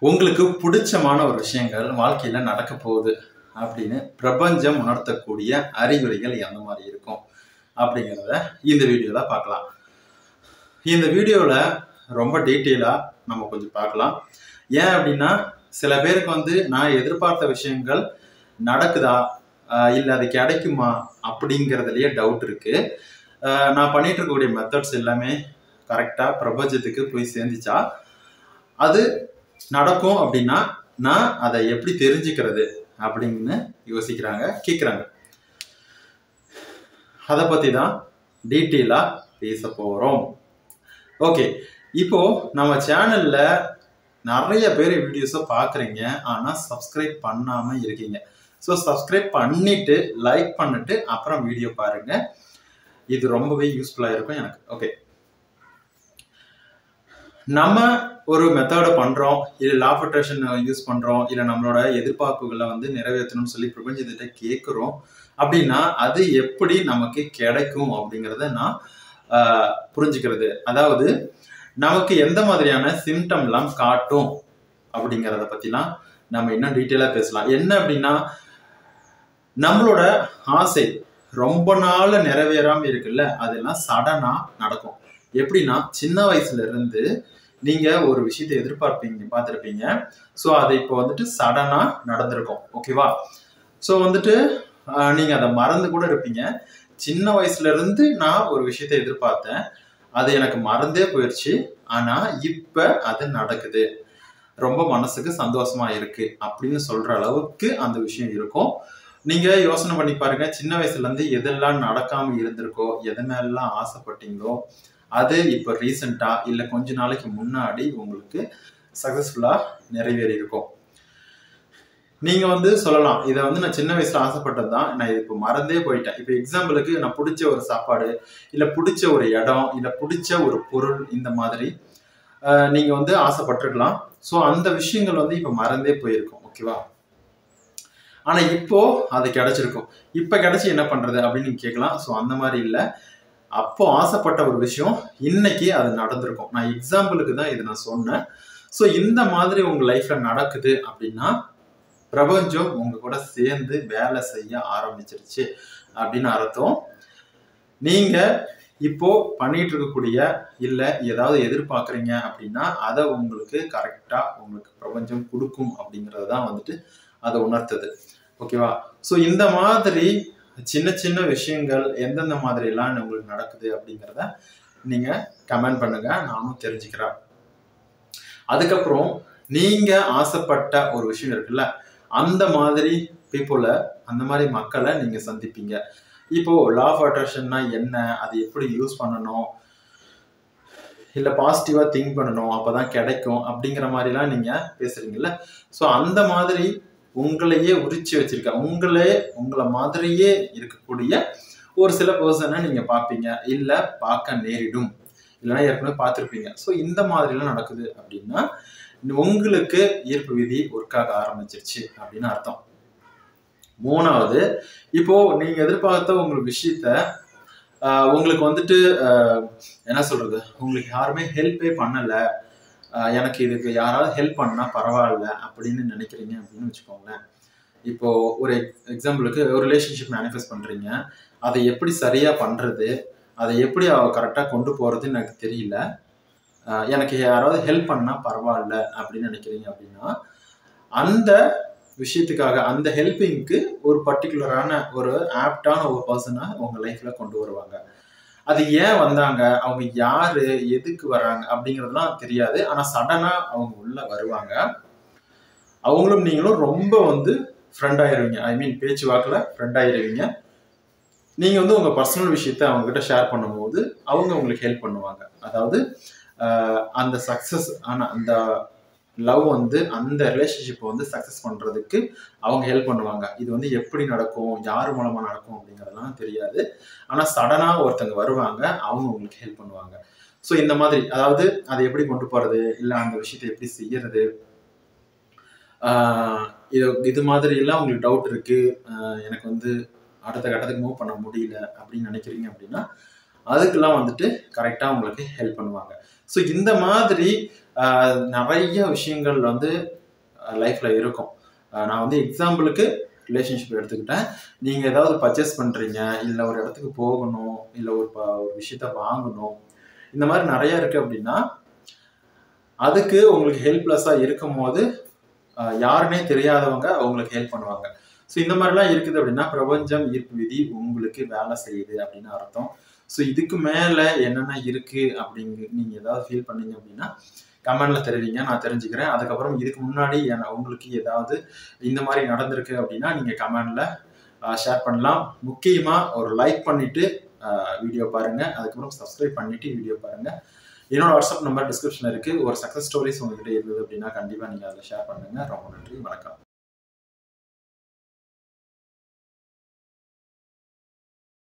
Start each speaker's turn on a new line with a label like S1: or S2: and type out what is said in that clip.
S1: உங்களுக்கு பிடிச்சமான ஒரு விஷயங்கள் வாழ்க்கையில நடக்க போகுது அப்படின்னு பிரபஞ்சம் உணர்த்தக்கூடிய அறிகுறிகள் எந்த மாதிரி இருக்கும் அப்படிங்கிறத இந்த வீடியோல பார்க்கலாம். இந்த வீடியோல ரொம்ப டீட்டெயிலா நம்ம கொஞ்சம் பார்க்கலாம். ஏன் அப்படின்னா சில பேருக்கு நான் எதிர்பார்த்த விஷயங்கள் நடக்குதா இல்லை அது கிடைக்குமா அப்படிங்கிறதுலயே டவுட் இருக்கு. நான் பண்ணிட்டு இருக்கக்கூடிய மெத்தட்ஸ் எல்லாமே கரெக்டா பிரபஞ்சத்துக்கு போய் சேர்ந்துச்சா, அது நடக்கும் அப்படின்னா நான் அதை எப்படி தெரிஞ்சுக்கிறது அப்படின்னு யோசிக்கிறாங்க, கேட்குறாங்க. அதை பற்றி தான் டீட்டெயிலாக பேச போகிறோம். ஓகே, இப்போ நம்ம சேனலில் நிறைய பேர் வீடியோஸை பார்க்குறீங்க, ஆனால் சப்ஸ்கிரைப் பண்ணாமல் இருக்கீங்க. ஸோ சப்ஸ்கிரைப் பண்ணிவிட்டு லைக் பண்ணிட்டு அப்புறம் வீடியோ பாருங்கள். இது ரொம்பவே யூஸ்ஃபுல்லாக இருக்கும் எனக்கு. ஓகே, நம்ம ஒரு மெத்தடை பண்ணுறோம், இல்லை லா ஆஃப் அட்ராக்ஷன் யூஸ் பண்ணுறோம், இல்லை நம்மளோட எதிர்பார்ப்புகளை நிறைவேற்றணும்னு சொல்லி பிரபஞ்சத்திட்ட கேட்குறோம் அப்படின்னா அது எப்படி நமக்கு கிடைக்கும் அப்படிங்கிறத நான் புரிஞ்சுக்கிறது. அதாவது நமக்கு எந்த மாதிரியான சிம்டம்லாம் காட்டும் அப்படிங்கிறத பற்றிலாம் நம்ம இன்னும் டீட்டெயிலாக பேசலாம். என்ன அப்படின்னா, நம்மளோட ஆசை ரொம்ப நாள் நிறைவேறாமல் இருக்குல்ல, அதெல்லாம் சடனாக நடக்கும். எப்படின்னா, சின்ன வயசுல இருந்து நீங்க ஒரு விஷயத்தை பார்த்துருப்பீங்க. ஸோ அதை இப்போ சடனா நடந்திருக்கும். ஓகேவா? ஸோ நீங்க அதை மறந்து கூட இருப்பீங்க. சின்ன வயசுல இருந்து நான் ஒரு விஷயத்தை எதிர்பார்த்தேன், அது எனக்கு மறந்தே போயிடுச்சு, ஆனா இப்ப அது நடக்குது, ரொம்ப மனசுக்கு சந்தோஷமா இருக்கு அப்படின்னு சொல்ற அளவுக்கு அந்த விஷயம் இருக்கும். நீங்க யோசனை பண்ணி பாருங்க, சின்ன வயசுல இருந்து எதெல்லாம் நடக்காம இருந்திருக்கோ, எது மேலாம் ஆசைப்பட்டீங்களோ, அது இப்போ ரீசெண்டா இல்லை கொஞ்ச நாளைக்கு முன்னாடி உங்களுக்கு சக்சஸ்ஃபுல்லா நிறைவேறி இருக்கும். நீங்க சொல்லலாம், இதை நான் சின்ன வயசுல ஆசைப்பட்டது தான், நான் இப்போ மறந்தே போயிட்டேன். இப்போ எக்ஸாம்பிளுக்கு நான் பிடிச்ச ஒரு சாப்பாடு, இல்லை பிடிச்ச ஒரு இடம், இல்லை பிடிச்ச ஒரு பொருள், இந்த மாதிரி நீங்க ஆசைப்பட்டிருக்கலாம். ஸோ அந்த விஷயங்கள் இப்போ மறந்தே போயிருக்கும். ஓகேவா? ஆனா இப்போ அது கிடைச்சிருக்கும். இப்ப கிடைச்சி என்ன பண்றது அப்படின்னு நீங்க கேட்கலாம். ஸோ அந்த மாதிரி இல்லை, அப்போ ஆசைப்பட்ட ஒரு விஷயம் இன்னைக்கு அது நடந்திருக்கும். நான் எக்ஸாம்பிளுக்கு தான் இதை நான் சொன்னேன். ஸோ இந்த மாதிரி உங்க லைஃப்ல நடக்குது அப்படின்னா பிரபஞ்சம் உங்க கூட சேர்ந்து வேலை செய்ய ஆரம்பிச்சிருச்சு அப்படின்னு அர்த்தம். நீங்க இப்போ பண்ணிட்டு இருக்கக்கூடிய இல்லை ஏதாவது எதிர்பார்க்குறீங்க அப்படின்னா அதை உங்களுக்கு கரெக்டா உங்களுக்கு பிரபஞ்சம் கொடுக்கும் அப்படிங்கிறது தான் அதை உணர்த்துது. ஓகேவா? ஸோ இந்த மாதிரி சின்ன சின்ன விஷயங்கள் எந்தெந்த மாதிரி எல்லாம் உங்களுக்கு நடக்குது அப்படிங்கிறத நீங்க கமெண்ட் பண்ணுங்க, நானும் தெரிஞ்சுக்கிறேன். அதுக்கப்புறம் நீங்க ஆசைப்பட்ட ஒரு விஷயம் இருக்குல்ல, அந்த மாதிரி பீப்புளை, அந்த மாதிரி மக்களை நீங்க சந்திப்பீங்க. இப்போ லா ஆஃப் அட்ராக்ஷன்னா என்ன, அது எப்படி யூஸ் பண்ணணும், இல்லை பாசிட்டிவா திங்க் பண்ணணும் அப்பதான் கிடைக்கும் அப்படிங்கிற மாதிரிலாம் நீங்க பேசுறீங்கல்ல. ஸோ அந்த மாதிரி உங்களையே உரிச்சு வச்சிருக்க, உங்களை மாதிரியே இருக்கக்கூடிய ஒரு சில பர்சனை நீங்க பார்ப்பீங்க, இல்ல பார்க்க நேரிடும், இல்லைன்னா ஏற்கனவே பார்த்துருப்பீங்க. ஸோ இந்த மாதிரிலாம் நடக்குது அப்படின்னா உங்களுக்கு ஈர்ப்பு விதி ஒர்க் ஆக ஆரம்பிச்சிருச்சு அப்படின்னு அர்த்தம். மூணாவது, இப்போ நீங்க எதிர்பார்த்த உங்களுக்கு விஷயத்த உங்களுக்கு என்ன சொல்றது, உங்களுக்கு யாருமே ஹெல்ப்பே பண்ணல, எனக்கு இதுக்கு யாராவது ஹெல்ப் பண்ணா பரவாயில்ல அப்படின்னு நினைக்கிறீங்க அப்படின்னு வச்சுக்கோங்களேன். இப்போ ஒரு எக்ஸாம்பிளுக்கு ஒரு ரிலேஷன்ஷிப் மேனிஃபெஸ்ட் பண்றீங்க, அதை எப்படி சரியா பண்றது, அதை எப்படி கரெக்டா கொண்டு போறதுன்னு எனக்கு தெரியல, எனக்கு யாராவது ஹெல்ப் பண்ணா பரவாயில்ல அப்படின்னு நினைக்கிறீங்க அப்படின்னா அந்த விஷயத்துக்காக, அந்த ஹெல்பிங்க்கு ஒரு பர்டிகுலரான ஒரு ஆப்டான ஒரு பர்சனை உங்க லைஃப்ல கொண்டு வருவாங்க. அது ஏன் வந்தாங்க, அவங்க யாரு, எதுக்கு வர்றாங்க அப்படிங்கிறதுலாம் தெரியாது. ஆனா சடனா அவங்க உள்ள வருவாங்க. அவங்களும் நீங்களும் ரொம்ப ஃப்ரெண்ட் ஆயிருவீங்க. ஐ மீன் பேச்சுவாக்கில் ஃப்ரெண்ட் ஆயிருவீங்க. நீங்க உங்க பர்சனல் விஷயத்த அவங்க கிட்ட ஷேர் பண்ணும்போது அவங்க உங்களுக்கு ஹெல்ப் பண்ணுவாங்க. அதாவது அந்த சக்சஸ் ஆன அந்த லவ் அந்த ரிலேஷன்ஷிப்பை சக்சஸ் பண்றதுக்கு அவங்க ஹெல்ப் பண்ணுவாங்க. இது எப்படி நடக்கும், யார் மூலமா நடக்கும் அப்படிங்கிறதுலாம் தெரியாது. ஆனா சடனா ஒருத்தங்க வருவாங்க, அவங்க உங்களுக்கு ஹெல்ப் பண்ணுவாங்க. ஸோ இந்த மாதிரி, அதாவது அதை எப்படி கொண்டு போறது, இல்லை அந்த விஷயத்தை எப்படி செய்யறது, இது மாதிரி எல்லாம் உங்களுக்கு டவுட் இருக்கு, எனக்கு அடுத்த கட்டத்துக்கு மூவ் பண்ண முடியல அப்படின்னு நினைக்கிறீங்க அப்படின்னா அதுக்கெல்லாம் கரெக்டா உங்களுக்கு ஹெல்ப் பண்ணுவாங்க. ஸோ இந்த மாதிரி நிறைய விஷயங்கள் வந்து லைஃப்ல இருக்கும். நான் வந்து எக்ஸாம்பிளுக்கு ரிலேஷன்ஷிப் எடுத்துக்கிட்டேன். நீங்க ஏதாவது பர்ச்சேஸ் பண்றீங்க, இல்ல ஒரு இடத்துக்கு போகணும், இல்ல ஒரு விஷயத்த வாங்கணும், இந்த மாதிரி நிறைய இருக்கு அப்படின்னா அதுக்கு உங்களுக்கு ஹெல்ப்லெஸ்ஸா இருக்கும் போது யாருன்னே தெரியாதவங்க உங்களுக்கு ஹெல்ப் பண்ணுவாங்க. ஸோ இந்த மாதிரிலாம் இருக்குது அப்படின்னா பிரபஞ்சம் ஈர்ப்பு விதி உங்களுக்கு வேலை செய்யுது அப்படின்னு அர்த்தம். ஸோ இதுக்கு மேல என்னென்ன இருக்கு அப்படிங்க நீங்க ஏதாவது ஃபீல் பண்ணீங்க அப்படின்னா கமெண்ட்ல தெரிவிங்க, நான் தெரிஞ்சுக்கிறேன். அதுக்கப்புறம் இதுக்கு முன்னாடி உங்களுக்கு ஏதாவது இந்த மாதிரி நடந்திருக்கு அப்படின்னா நீங்க கமெண்ட்ல ஷேர் பண்ணலாம். முக்கியமா ஒரு லைக் பண்ணிட்டு வீடியோ பாருங்க. அதுக்கப்புறம் சப்ஸ்கிரைப் பண்ணிட்டு வீடியோ பாருங்க. என்னோட வாட்ஸ்அப் நம்பர் டிஸ்கிரிப்ஷன்ல இருக்கு. ஒரு சக்சஸ் ஸ்டோரிஸ் உங்ககிட்ட இருந்தது அப்படின்னா கண்டிப்பா நீங்க அதில் ஷேர் பண்ணுங்க. ரொம்ப நன்றி. வணக்கம்.